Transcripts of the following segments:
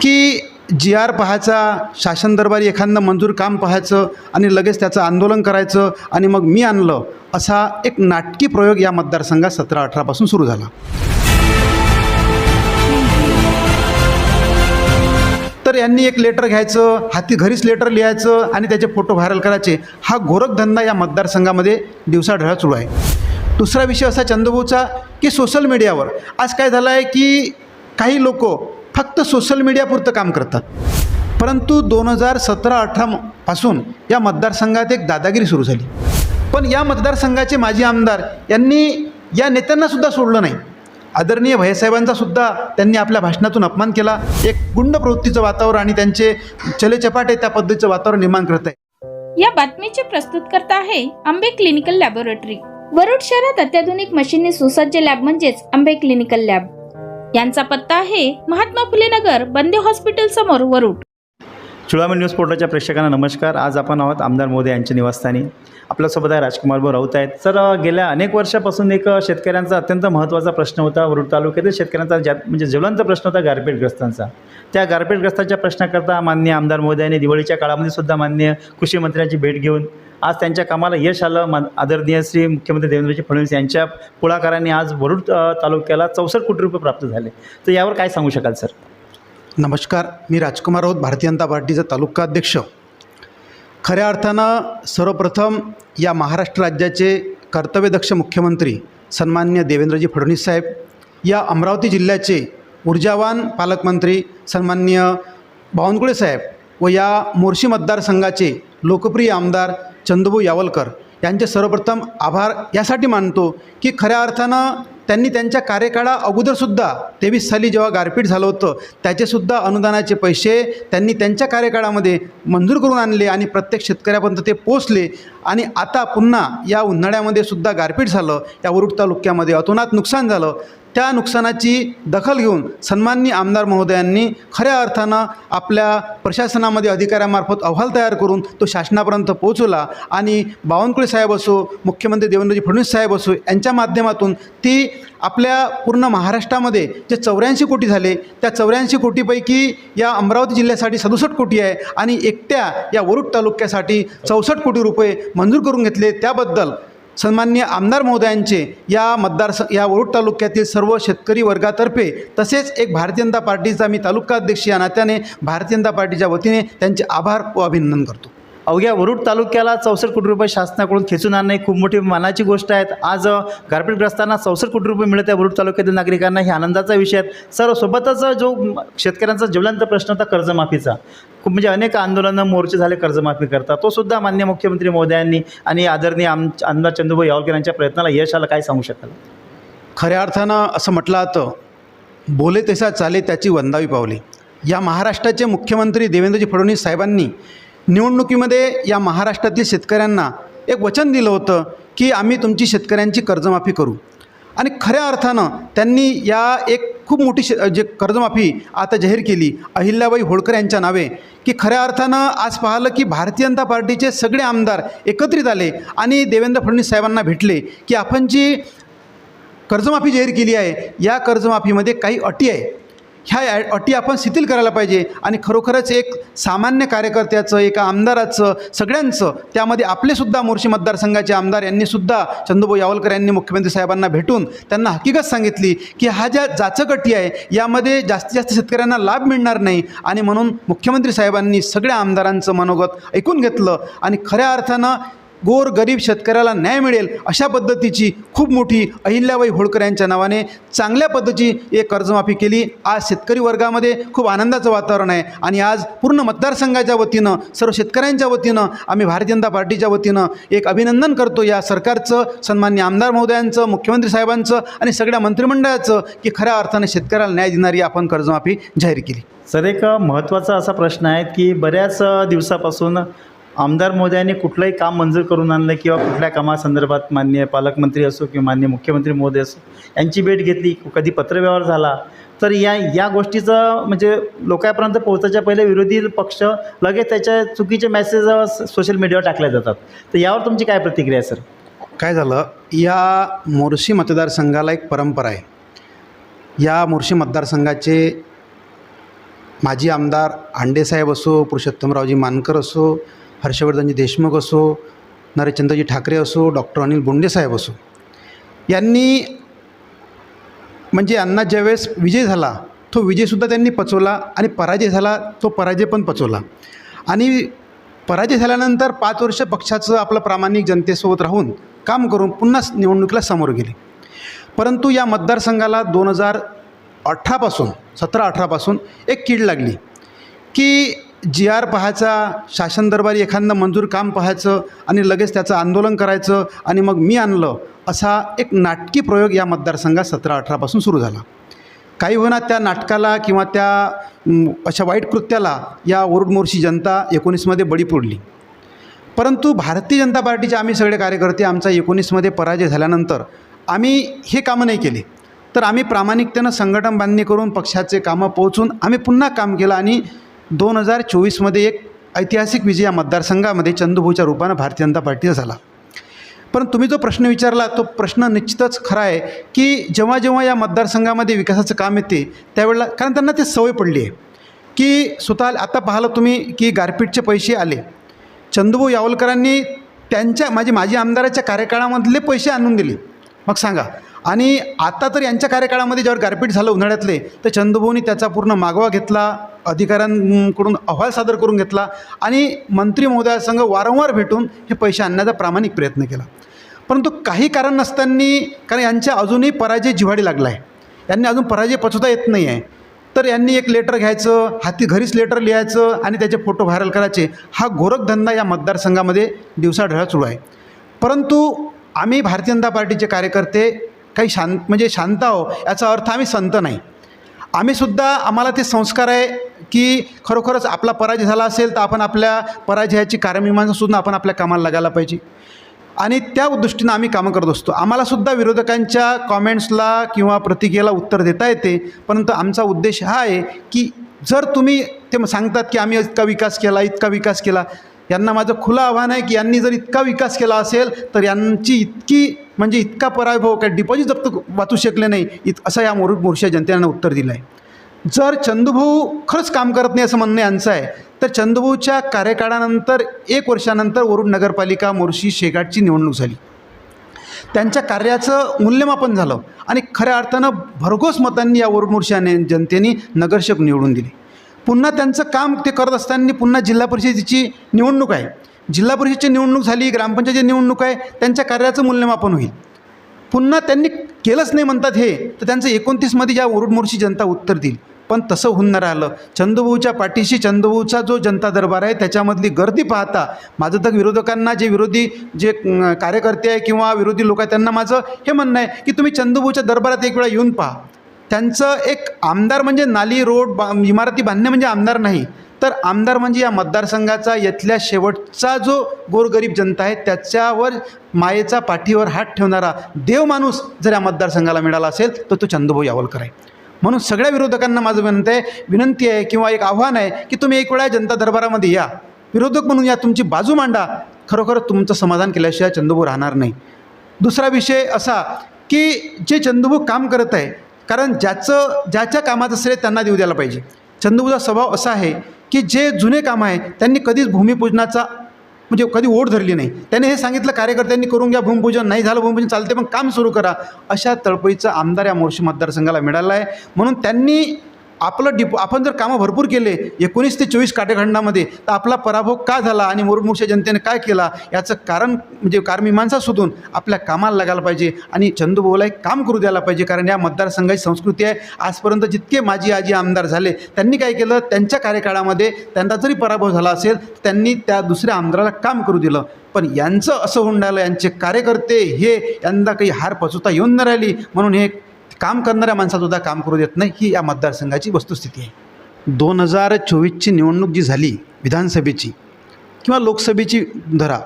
की जी आर पाहायचा, शासन दरबारी एखादं मंजूर काम पाहायचं आणि लगेच त्याचं आंदोलन करायचं आणि मग मी आणलं, असा एक नाटकी प्रयोग या मतदारसंघात 17-18 पासून सुरू झाला. तर यांनी एक लेटर घ्यायचं, हाती घरीच लेटर लिहायचं आणि त्याचे फोटो व्हायरल करायचे. हा गोरखधंदा या मतदारसंघामध्ये दिवसाढळा सुरू आहे. दुसरा विषय असा चंदूभाऊचा की सोशल मीडियावर आज काय झालं आहे की काही लोक फक्त सोशल मीडियापुरतं काम करतात, परंतु 2017-18 पासून या मतदारसंघात एक दादागिरी सुरू झाली. पण या मतदारसंघाचे माजी आमदार यांनी या नेत्यांनासुद्धा सोडलं नाही. आदरणीय भैयासाहेबांचा सुद्धा त्यांनी आपल्या भाषणातून अपमान केला. एक गुंड प्रवृत्तीचं वातावरण आणि त्यांचे चलेचपाटे त्या पद्धतीचं वातावरण निर्माण करत आहे. या बातमीचे प्रस्तुतकर्ता आहे आंबे क्लिनिकल लॅबोरेटरी. वरुड शहरात अत्याधुनिक मशीनने सुसज्ज लॅब म्हणजेच आंबे क्लिनिकल लॅब. यांचा पत्ता आहे महात्मा फुले नगर, बंदे हॉस्पिटल समोर, वरुड. चुडामणी न्यूज पोर्टलच्या प्रेक्षकांना नमस्कार. आज आपण आहोत आमदार महोदय यांच्या निवासस्थानी. आपल्यासोबत आहे राजकुमार भाऊ राऊत आहेत. सर, गेल्या अनेक वर्षापासून एक शेतकऱ्यांचा अत्यंत महत्त्वाचा प्रश्न होता वरुड तालुक्यातील शेतकऱ्यांचा, म्हणजे ज्वलंत प्रश्न होता गारपीटग्रस्तांचा. त्या गारपीटग्रस्तांच्या प्रश्नाकरता माननीय आमदार महोदयांनी दिवाळीच्या काळामध्ये सुद्धा माननीय कृषी मंत्र्यांची भेट घेऊन आज त्यांच्या कामाला यश आलं. आदरणीय श्री मुख्यमंत्री देवेंद्रजी फडणवीस यांच्या पुढाकाराने आज वरुड तालुक्याला 64 कोटी रुपये प्राप्त झाले. तर यावर काय सांगू शकाल सर? नमस्कार, मी राजकुमार राऊत, भारतीय जनता पार्टीचा तालुका अध्यक्ष. खऱ्या अर्थानं सर्वप्रथम या महाराष्ट्र राज्याचे कर्तव्यदक्ष मुख्यमंत्री सन्माननीय देवेंद्रजी फडणवीस साहेब, या अमरावती जिल्ह्याचे ऊर्जावान पालकमंत्री सन्माननीय बावनकुळे साहेब व या मोर्शी मतदारसंघाचे लोकप्रिय आमदार चंदूभाऊ यावलकर यांचे सर्वप्रथम आभार यासाठी मानतो की खऱ्या अर्थानं त्यांनी त्यांच्या कार्यकाळा अगोदरसुद्धा 23 साली जेव्हा गारपीट झालं होतं त्याचेसुद्धा अनुदानाचे पैसे त्यांनी त्यांच्या कार्यकाळामध्ये मंजूर करून आणले आणि प्रत्येक शेतकऱ्यापर्यंत ते पोचले. आणि आता पुन्हा या उन्हाळ्यामध्ये सुद्धा गारपीट झालं, या वरुड तालुक्यामध्ये अतोनात नुकसान झालं. त्या नुकसानाची दखल घेऊन सन्माननीय आमदार महोदयांनी खऱ्या अर्थानं आपल्या प्रशासनामध्ये अधिकाऱ्यांमार्फत अहवाल तयार करून तो शासनापर्यंत पोहोचवला आणि बावनकुळे साहेब असो, मुख्यमंत्री देवेंद्रजी फडणवीस साहेब असो, यांच्या माध्यमातून ती आपल्या पूर्ण महाराष्ट्रामध्ये जे 84 कोटी झाले, त्या 84 कोटीपैकी या अमरावती जिल्ह्यासाठी 67 कोटी आहे आणि एकट्या या वरुड तालुक्यासाठी 64 कोटी रुपये मंजूर करून घेतले. त्याबद्दल सन्माननीय आमदार महोदयांचे या वरुड तालुक्यातील सर्व शेतकरी वर्गातर्फे तसेच एक भारतीय जनता पार्टीचा मी तालुका अध्यक्ष या नात्याने भारतीय जनता पार्टीच्या वतीने त्यांचे आभार व अभिनंदन करतो. अवघ्या वरुड तालुक्याला 64 कोटी रुपये शासनाकडून खेचून आणणे खूप मोठी मानाची गोष्ट आहे. आज गारपीटग्रस्तांना 64 कोटी रुपये मिळत आहे वरुड तालुक्यातील नागरिकांना, हे आनंदाचा विषय आहे. सर, सोबतच जो शेतकऱ्यांचा ज्वलंत प्रश्न होता कर्जमाफीचा, खूप म्हणजे अनेक आंदोलनं मोर्चे झाले कर्जमाफी करता, तो सुद्धा माननीय मुख्यमंत्री महोदयांनी आणि आदरणीय आमदार चंदूभाऊ यावलकर यांच्या प्रयत्नाला यश आलं. काय सांगू शकाल? खऱ्या अर्थानं असं म्हटलं जातं, बोले तसा चाले त्याची वंदावी पावले. या महाराष्ट्राचे मुख्यमंत्री देवेंद्रजी फडणवीस साहेबांनी निवडणुकीमध्ये या महाराष्ट्रातील शेतकऱ्यांना एक वचन दिलं होतं की आम्ही तुमची शेतकऱ्यांची कर्जमाफी करू. आणि खऱ्या अर्थानं त्यांनी या एक खूप मोठी जे कर्जमाफी आता जाहीर केली अहिल्याबाई होळकर यांच्या नावे, की खऱ्या अर्थानं आज पाहिलं की भारतीय जनता पार्टीचे सगळे आमदार एकत्रित आले आणि देवेंद्र फडणवीस साहेबांना भेटले की आपण जी कर्जमाफी जाहीर केली आहे या कर्जमाफीमध्ये काही अटी आहे, ह्या अटी आपण शिथिल करायला पाहिजे. आणि खरोखरच एक सामान्य कार्यकर्त्याचं, एका आमदाराचं, सगळ्यांचं, त्यामध्ये आपलेसुद्धा मोर्शी मतदारसंघाचे आमदार यांनीसुद्धा चंदूभाऊ यावलकर यांनी मुख्यमंत्री साहेबांना भेटून त्यांना हकीकत सांगितली की हा ज्या जाचक अटी आहे यामध्ये जास्तीत जास्त शेतकऱ्यांना लाभ मिळणार नाही. आणि म्हणून मुख्यमंत्री साहेबांनी सगळ्या आमदारांचं मनोगत ऐकून घेतलं आणि खऱ्या अर्थानं गोर गरीब शेतकऱ्याला न्याय मिळेल अशा पद्धतीची खूप मोठी अहिल्याबाई होळकर यांच्या नावाने चांगल्या पद्धतीची एक कर्जमाफी केली. आज शेतकरी वर्गामध्ये खूप आनंदाचं वातावरण आहे आणि आज पूर्ण मतदारसंघाच्या वतीनं, सर्व शेतकऱ्यांच्या वतीनं, आम्ही भारतीय जनता पार्टीच्या वतीनं एक अभिनंदन करतो या सरकारचं, सन्माननीय आमदार महोदयांचं, मुख्यमंत्री साहेबांचं आणि सगळ्या मंत्रिमंडळाचं की खऱ्या अर्थाने शेतकऱ्याला न्याय देणारी आपण कर्जमाफी जाहीर केली. सर, एक महत्त्वाचा असा प्रश्न आहे की बऱ्याच दिवसापासून आमदार महोदयांनी कुठलंही काम मंजूर करून आणलं किंवा कुठल्या कामासंदर्भात माननीय पालकमंत्री असो किंवा माननीय मुख्यमंत्री महोदय असो यांची भेट घेतली, कधी पत्रव्यवहार झाला, तर या गोष्टीचं म्हणजे लोकांपर्यंत पोहोचायच्या पहिले विरोधी पक्ष लगेच त्याच्या चुकीचे मेसेज सोशल मीडियावर टाकले जातात. तर यावर तुमची काय प्रतिक्रिया आहे सर? काय झालं, या मोर्शी मतदारसंघाला एक परंपरा आहे. या मोर्शी मतदारसंघाचे माजी आमदार आंडेसाहेब असो, पुरुषोत्तमरावजी मानकर असो, हर्षवर्धनजी देशमुख असो, नरेशचंद्रजी ठाकरे असो, डॉक्टर अनिल बोंडेसाहेब असो, यांनी म्हणजे यांना ज्यावेळेस विजय झाला तो विजयसुद्धा त्यांनी पचवला आणि पराजय झाला तो पराजय पण पचवला. आणि पराजय झाल्यानंतर 5 वर्ष पक्षाचं आपलं प्रामाणिक जनतेसोबत राहून काम करून पुन्हा निवडणुकीला समोर गेले. परंतु या मतदारसंघाला 2018पासून 17-18पासून एक कीड लागली की GR पाहायचा, शासन दरबारी एखादं मंजूर काम पाहायचं आणि लगेच त्याचं आंदोलन करायचं आणि मग मी आणलं, असा एक नाटकी प्रयोग या मतदारसंघात 17-18पासून सुरू झाला. काही होईना त्या नाटकाला किंवा त्या अशा वाईट कृत्याला या वरुड मोर्शी जनता 19मध्ये बळी पडली. परंतु भारतीय जनता पार्टीचे आम्ही सगळे कार्यकर्ते आमचा 19मध्ये पराजय झाल्यानंतर आम्ही हे कामं नाही केले, तर आम्ही प्रामाणिकतेनं संघटन बांधणी करून पक्षाचे कामं पोहोचून आम्ही पुन्हा काम केलं आणि 2024मध्ये एक ऐतिहासिक विजय या मतदारसंघामध्ये चंदूभाऊच्या रूपानं भारतीय जनता पार्टीचा झाला. पण तुम्ही जो प्रश्न विचारला तो प्रश्न निश्चितच खरा आहे की जेव्हा जेव्हा या मतदारसंघामध्ये विकासाचं काम येते त्यावेळेला, कारण त्यांना ते सवय पडली आहे की स्वतः आता पाहिलं तुम्ही की गारपीटचे पैसे आले, चंदूभाऊ यावलकरांनी त्यांच्या माजी आमदाराच्या कार्यकाळामधले पैसे आणून दिले, मग सांगा. आणि आता तर यांच्या कार्यकाळामध्ये ज्यावर गारपीट झालं उन्हाळ्यातले, तर चंदूभाऊनी त्याचा पूर्ण मागोवा घेतला, अधिकाऱ्यांकडून अहवाल सादर करून घेतला आणि मंत्री महोदयासंग वारंवार भेटून हे पैसे आणण्याचा प्रामाणिक प्रयत्न केला. परंतु काही कारण नसताना, कारण यांच्या अजूनही पराजय जिव्हाडी लागला आहे, यांनी अजून पराजय पचवता येत नाही आहे, तर यांनी एक लेटर घ्यायचं, हाती घरीच लेटर लिहायचं आणि त्याचे फोटो व्हायरल करायचे, हा गोरखधंदा या मतदारसंघामध्ये दिवसाढळा सुरू आहे. परंतु आम्ही भारतीय जनता पार्टीचे कार्यकर्ते काही शांत आहो, याचा अर्थ आम्ही संत नाही. आम्हीसुद्धा आम्हाला ते संस्कार आहे की खरोखरच आपला पराजय झाला असेल तर आपण आपल्या पराजयाची कार्यमीमांसासुद्धा आपण आपल्या कामाला लागायला पाहिजे आणि त्या दृष्टीनं आम्ही कामं करत असतो. आम्हालासुद्धा विरोधकांच्या कॉमेंट्सला किंवा प्रतिक्रियेला उत्तर देता येते, परंतु आमचा उद्देश हा आहे की जर तुम्ही ते सांगतात की आम्ही इतका विकास केला, यांना माझं खुलं आव्हान आहे की यांनी जर इतका विकास केला असेल तर यांची इतका पराभव काय डिपॉझिट जप्त वाचू शकले नाही असं या मोर्शी जनतेनं उत्तर दिलं आहे. जर चंदूभाऊ खरंच काम करत नाही असं म्हणणं यांचं आहे, तर चंदूभाऊच्या कार्यकाळानंतर 1 वर्षानंतर वरुड नगरपालिका मोर्शी शेगाटची निवडणूक झाली, त्यांच्या कार्याचं मूल्यमापन झालं आणि खऱ्या अर्थानं भरघोस मतांनी या वरुड मोर्शी जनतेने नगरसेवक निवडून दिले. पुन्हा त्यांचं काम ते करत असताना पुन्हा जिल्हा परिषदेची निवडणूक आहे, जिल्हा परिषदेची निवडणूक झाली, ग्रामपंचायतीची निवडणूक आहे, त्यांच्या कार्याचं मूल्यमापन होईल. पुन्हा त्यांनी केलंच नाही म्हणतात हे, तर त्यांचं 29मध्ये या वरुड मोर्शी जनता उत्तर देईल. पण तसं होऊन न राहिलं. चंदूभाऊच्या पाठीशी चंदूभाऊचा जो जनता दरबार आहे त्याच्यामधली गर्दी पाहता माझं तर विरोधकांना जे कार्यकर्ते आहे किंवा विरोधी लोक आहेत त्यांना माझं हे म्हणणं आहे की तुम्ही चंदूभाऊच्या दरबारात एक वेळा येऊन पहा. त्यांचं एक आमदार म्हणजे नाली रोड इमारती बांधणे म्हणजे आमदार नाही, तर आमदार म्हणजे या मतदारसंघाचा इथल्या शेवटचा जो गोरगरीब जनता आहे त्याच्यावर मायेचा पाठीवर हात ठेवणारा देव माणूस जर या मतदारसंघाला मिळाला असेल तर तो चंदूभाऊ यावलकर आहे. म्हणून सगळ्या विरोधकांना माझं विनंती आहे किंवा एक आव्हान आहे की तुम्ही एक वेळा जनता दरबारामध्ये या, विरोधक म्हणून या, तुमची बाजू मांडा. खरोखर तुमचं समाधान केल्याशिवाय चंदूभाऊ राहणार नाही. दुसरा विषय असा की जे चंदूभाऊ काम करत आहे, कारण ज्याच्या कामाचं श्रेय त्यांना देऊ द्यायला पाहिजे. चंदूभाऊचा स्वभाव असा आहे की जे जुने काम आहे त्यांनी कधीच भूमिपूजनाचा म्हणजे कधी ओढ धरली नाही. त्याने हे सांगितलं कार्यकर्त्यांनी करून घ्या भूमिपूजन, नाही झालं भूमिपूजन चालते पण काम सुरू करा, अशा तळपळीचा आमदार या मोर्शी मतदारसंघाला मिळाला आहे. म्हणून त्यांनी आपण जर कामं भरपूर केले 19 ते 24 कालखंडामध्ये तर आपला पराभव का झाला आणि मोर्शी जनतेने काय केला याचं कारण म्हणजे कारमीमांसा शोधून आपल्या कामाला लागायला पाहिजे आणि चंदूभाऊला एक काम करू द्यायला पाहिजे. कारण या मतदारसंघाची संस्कृती आहे, आजपर्यंत जितके माजी आजी आमदार झाले त्यांनी काय केलं, त्यांच्या कार्यकाळामध्ये त्यांचा जरी पराभव झाला असेल त्यांनी त्या दुसऱ्या आमदाराला काम करू दिलं. पण यांचं असं होऊन राहिलं, यांचे कार्यकर्ते हे यंदा काही हार पचवता येऊन न राहिली, म्हणून हे काम करणाऱ्या माणसासुद्धा काम करू देत नाही, ही या मतदारसंघाची वस्तुस्थिती आहे. 2024ची निवडणूक जी झाली विधानसभेची किंवा लोकसभेची धरा,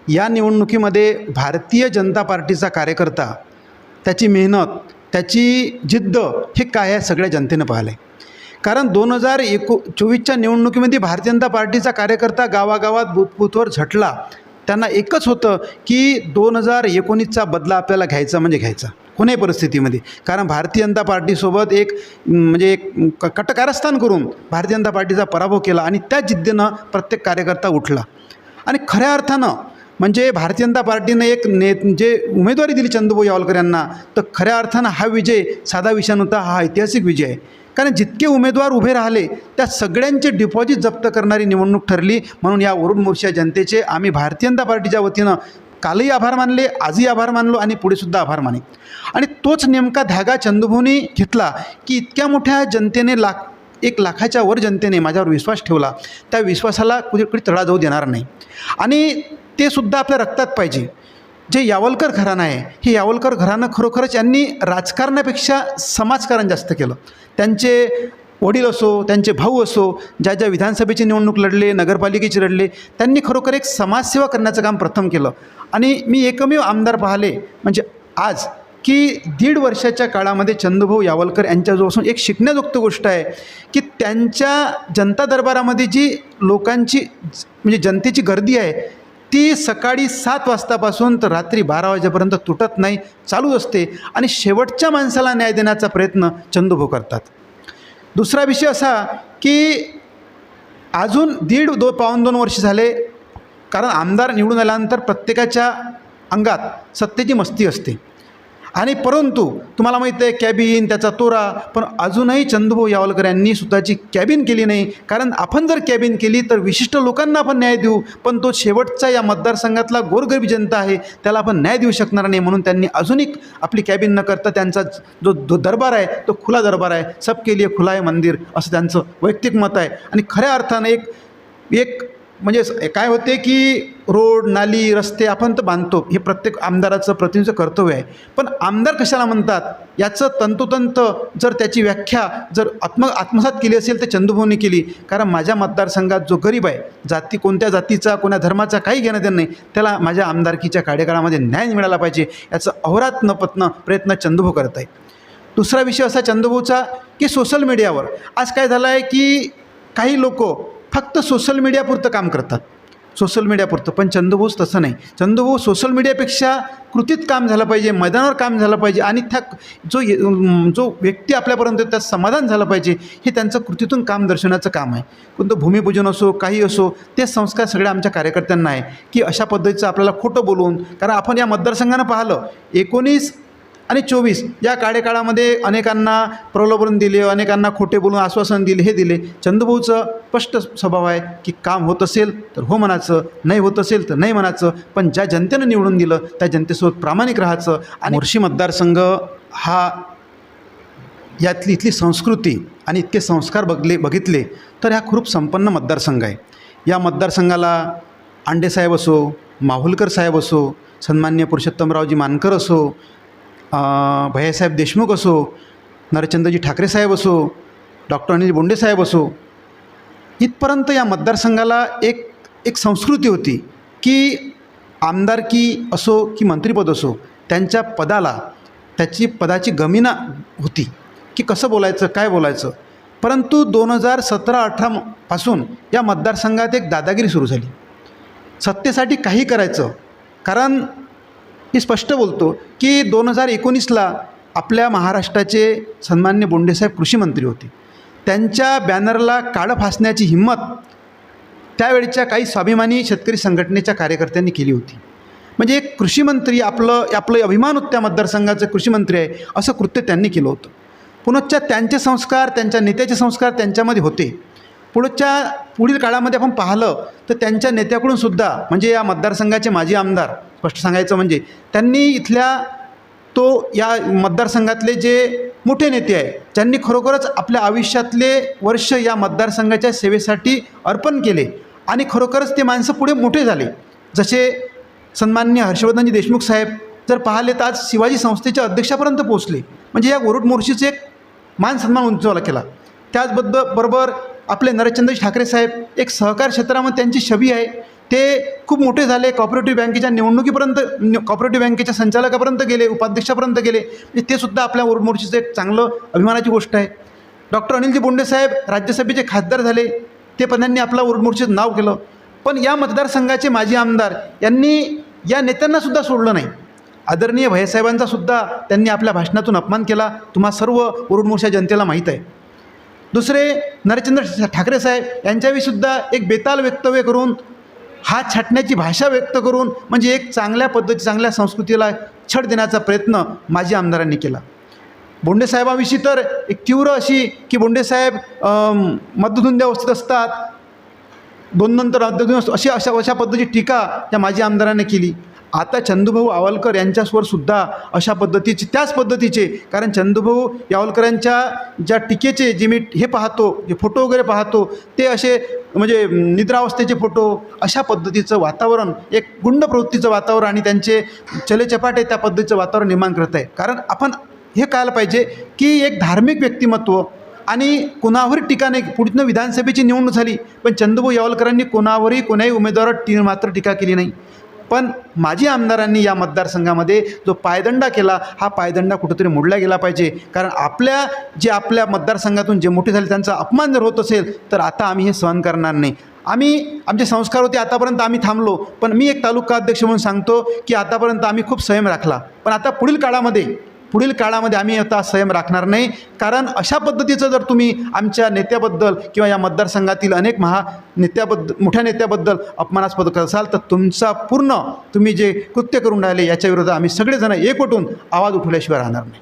या निवडणुकीमध्ये भारतीय जनता पार्टीचा कार्यकर्ता त्याची मेहनत त्याची जिद्द हे काय आहे सगळ्या जनतेनं पाहिलं आहे. कारण 2024च्या निवडणुकीमध्ये भारतीय जनता पार्टीचा कार्यकर्ता गावागावात बूथवर झटला. त्यांना एकच होतं की 2019चा बदला आपल्याला घ्यायचा म्हणजे घ्यायचा. कोण्याही परिस्थितीमध्ये. कारण भारतीय जनता पार्टीसोबत एक कटकारस्थान करून भारतीय जनता पार्टीचा पराभव केला आणि त्या जिद्दीनं प्रत्येक कार्यकर्ता उठला. आणि खऱ्या अर्थानं म्हणजे भारतीय जनता पार्टीनं जे उमेदवारी दिली चंदूभाऊ यावलकर यांना, तर खऱ्या अर्थानं हा विजय साधा विषय नव्हता, हा ऐतिहासिक विजय आहे. कारण जितके उमेदवार उभे राहिले त्या सगळ्यांचे डिपॉझिट जप्त करणारी निवडणूक ठरली. म्हणून या वरुड मोर्चा जनतेचे आम्ही भारतीय जनता पार्टीच्या वतीनं कालही आभार मानले, आजही आभार मानलो आणि पुढेसुद्धा आभार माने. आणि तोच नेमका धागा चंदूभाऊनी घेतला की इतक्या मोठ्या जनतेने 1 लाखाच्या वर जनतेने माझ्यावर विश्वास ठेवला, त्या विश्वासाला कुठे तडा जाऊ देणार नाही. आणि ते सुद्धा आपल्या रक्तात पाहिजे. जे यावलकर घराणं आहे, हे यावलकर घराणं खरोखरच यांनी राजकारणापेक्षा समाजकारण जास्त केलं. त्यांचे वडील असो, त्यांचे भाऊ असो, ज्या विधानसभेची निवडणूक लढले, नगरपालिकेची लढले, त्यांनी खरोखर एक समाजसेवा करण्याचं काम प्रथम केलं. आणि मी एकमेव आमदार पाहिले म्हणजे आज की 1.5 वर्षाच्या काळामध्ये चंदूभाऊ यावलकर यांच्याजवळून एक शिकण्याजोगती गोष्ट आहे की त्यांच्या जनता दरबारामध्ये जी लोकांची म्हणजे जनतेची गर्दी आहे ती सकाळी 7 वाजतापासून तर रात्री 12 वाजेपर्यंत तुटत नाही, चालूच असते. आणि शेवटच्या माणसाला न्याय देण्याचा प्रयत्न चंदूभाऊ करतात. दुसरा विषय असा की अजून 1.5-2 वर्ष झाले, कारण आमदार निवडून आल्यानंतर प्रत्येकाच्या अंगात सत्तेची मस्ती असते. आणि परंतु तुम्हाला माहीत आहे कॅबिन त्याचा तोरा, पण अजूनही चंदूभाऊ यावलकर यांनी स्वतःची कॅबिन केली नाही. कारण आपण जर कॅबिन केली तर विशिष्ट लोकांना आपण न्याय देऊ, पण तो शेवटचा या मतदारसंघातला गोरगरीब जनता आहे त्याला आपण न्याय देऊ शकणार नाही. म्हणून त्यांनी अजूनही आपली कॅबिन न करता त्यांचा जो दरबार आहे तो खुला दरबार आहे, सबके लिए खुला आहे मंदिर, असं त्यांचं वैयक्तिक मत आहे. आणि खऱ्या अर्थानं एक म्हणजे काय होते की रोड नाली रस्ते आपण तर बांधतो, हे प्रत्येक आमदाराचं प्रतिनिधीचं कर्तव्य आहे. पण आमदार कशाला म्हणतात याचं तंतोतंत जर त्याची व्याख्या जर आत्मसात केली असेल तर चंदूभाऊंनी केली. कारण माझ्या मतदारसंघात जो गरीब आहे, कोणत्या जातीचा कोणत्या धर्माचा काही घेणं देणं नाही, त्याला माझ्या आमदारकीच्या कार्यकाळामध्ये न्याय मिळाला पाहिजे याचं अहोरात्र प्रयत्न चंदूभाऊ करत आहे. दुसरा विषय असा चंदूभाऊचा की सोशल मीडियावर आज काय झालं आहे की काही लोक फक्त सोशल मीडियापुरतं काम करतात, सोशल मीडियापुरतं. पण चंदूभाऊच तसं नाही. चंदूभाऊ सोशल मीडियापेक्षा कृतीत काम झालं पाहिजे, मैदानावर काम झालं पाहिजे आणि त्या जो व्यक्ती आपल्यापर्यंत त्यात समाधान झालं पाहिजे, हे त्यांचं कृतीतून काम दर्शवण्याचं काम आहे. कोणतं भूमिपूजन असो काही असो, ते संस्कार सगळ्या आमच्या कार्यकर्त्यांना आहे की अशा पद्धतीचं आपल्याला खोटं बोलून, कारण आपण या मतदारसंघानं पाहिलं 19 आणि 24 या कार्यकाळामध्ये अनेकांना प्रलोभन दिले, अनेकांना खोटे बोलून आश्वासन दिले, हे दिले. चंदूभाऊचं स्पष्ट स्वभाव आहे की काम होत असेल तर हो म्हणायचं, नाही होत असेल तर नाही म्हणायचं, पण ज्या जनतेनं निवडून दिलं त्या जनतेसोबत प्रामाणिक राहायचं. आणि मोर्शी मतदारसंघ हा इथली संस्कृती आणि इतके संस्कार बघितले तर हा खूप संपन्न मतदारसंघ आहे. या मतदारसंघाला आंडेसाहेब असो, माहुलकर साहेब असो, सन्माननीय पुरुषोत्तमरावजी मानकर असो, भैयासाहेब देशमुख असो, नरचंद्रजी ठाकरे साहेब असो, डॉक्टर अनिल बोंडे साहेब असो, इथपर्यंत या मतदारसंघाला एक संस्कृती होती की आमदारकी असो की मंत्रिपद असो, त्यांच्या पदाची गमिना होती की कसं बोलायचं, काय बोलायचं. परंतु 2017-18 पासून या मतदारसंघात एक दादागिरी सुरू झाली, सत्तेसाठी काही करायचं. कारण मी स्पष्ट बोलतो की 2019ला आपल्या महाराष्ट्राचे सन्माननीय बोंडेसाहेब कृषी मंत्री होते. त्यांच्या बॅनरला काळं फासण्याची हिंमत त्यावेळच्या काही स्वाभिमानी शेतकरी संघटनेच्या कार्यकर्त्यांनी केली होती. म्हणजे एक कृषीमंत्री आपलं अभिमान होतं त्या मतदारसंघाचे कृषीमंत्री आहे असं कृत्य त्यांनी केलं होतं. पुनश्च त्यांचे संस्कार, त्यांच्या नेत्याचे संस्कार त्यांच्यामध्ये होते. पुढील काळामध्ये आपण पाहिलं तर त्यांच्या नेत्याकडून सुद्धा म्हणजे या मतदारसंघाचे माजी आमदार, स्पष्ट सांगायचं म्हणजे त्यांनी या मतदारसंघातले जे मोठे नेते आहे ज्यांनी खरोखरच आपल्या आयुष्यातले वर्ष या मतदारसंघाच्या सेवेसाठी अर्पण केले आणि खरोखरच ते माणसं पुढे मोठे झाले. जसे सन्माननीय हर्षवर्धनजी देशमुख साहेब जर पाहिले तर आज शिवाजी संस्थेच्या अध्यक्षापर्यंत पोहोचले. म्हणजे या वरुड मोर्शीचे एक मान सन्मान उंचावला केला. त्याचबरोबर आपले नरचंद्रजी ठाकरे साहेब एक सहकार क्षेत्रामध्ये त्यांची छबी आहे, ते खूप मोठे झाले. कॉपरेटिव्ह बँकेच्या निवडणुकीपर्यंत, कॉपरेटिव्ह बँकेच्या संचालकापर्यंत गेले, उपाध्यक्षापर्यंत गेले. म्हणजे ते सुद्धा आपल्या वरुड मोर्शीचं एक चांगलं अभिमानाची गोष्ट आहे. डॉक्टर अनिलजी बोंडे साहेब राज्यसभेचे खासदार झाले, ते पण त्यांनी आपल्या वरुड मोर्शीचं नाव केलं. पण या मतदारसंघाचे माजी आमदार यांनी या नेत्यांनासुद्धा सोडलं नाही आदरणीय भैयासाहेबांचा सुद्धा त्यांनी आपल्या भाषणातून अपमान केला, तुम्हा सर्व वरुड मोर्चा जनतेला माहीत आहे. दुसरे नरेंद्र ठाकरे साहेब यांच्याविषयीसुद्धा एक बेताल वक्तव्य करून, हात छाटण्याची भाषा व्यक्त करून म्हणजे एक चांगल्या पद्धती, चांगल्या संस्कृतीला छळ देण्याचा प्रयत्न माजी आमदारांनी केला. बोंडे साहेबांविषयी तर एक तीव्र अशी की बोंडे साहेब मध्यधुंद्या अवस्थेत असतात, दोन नंतर अशा पद्धतीची टीका त्या माजी आमदारांनी केली. आता चंदूभाऊ आवलकर यांच्यावर सुद्धा अशा पद्धतीचे, त्याच पद्धतीचे, कारण चंदूभाऊ यावलकरांच्या ज्या टीकेचे जे मी हे पाहतो, जे फोटो वगैरे पाहतो, ते असे म्हणजे निद्रावस्थेचे फोटो, अशा पद्धतीचं वातावरण, एक गुंड प्रवृत्तीचं वातावरण आणि त्यांचे चलेचपाटे त्या पद्धतीचं वातावरण निर्माण करत आहे. कारण आपण हे कळायला पाहिजे की एक धार्मिक व्यक्तिमत्व आणि कोणावरही टीका नाही. पुढनं विधानसभेची निवडणूक झाली, पण चंदूभाऊ यावलकरांनी कोणावरही कोणाही उमेदवारावर मात्र टीका केली नाही. पण माजी आमदारांनी या मतदारसंघामध्ये जो पायदंडा केला, हा पायदंडा कुठंतरी मोडला गेला पाहिजे. कारण आपल्या मतदारसंघातून जे मोठे झाले त्यांचा अपमान जर होत असेल तर आता आम्ही हे सहन करणार नाही. आमचे संस्कार होते, आतापर्यंत आम्ही थांबलो, पण मी एक तालुका अध्यक्ष म्हणून सांगतो की आतापर्यंत आम्ही खूप संयम राखला, पण आता पुढील काळामध्ये आम्ही आता संयम राखणार नाही. कारण अशा पद्धतीचं जर तुम्ही आमच्या नेत्याबद्दल किंवा या मतदारसंघातील अनेक मोठ्या नेत्याबद्दल अपमानास्पद करत असाल तर तुम्ही जे कृत्य करून राहिले याच्या विरोधात आम्ही सगळेजण एकवटून आवाज उठवल्याशिवाय राहणार नाही.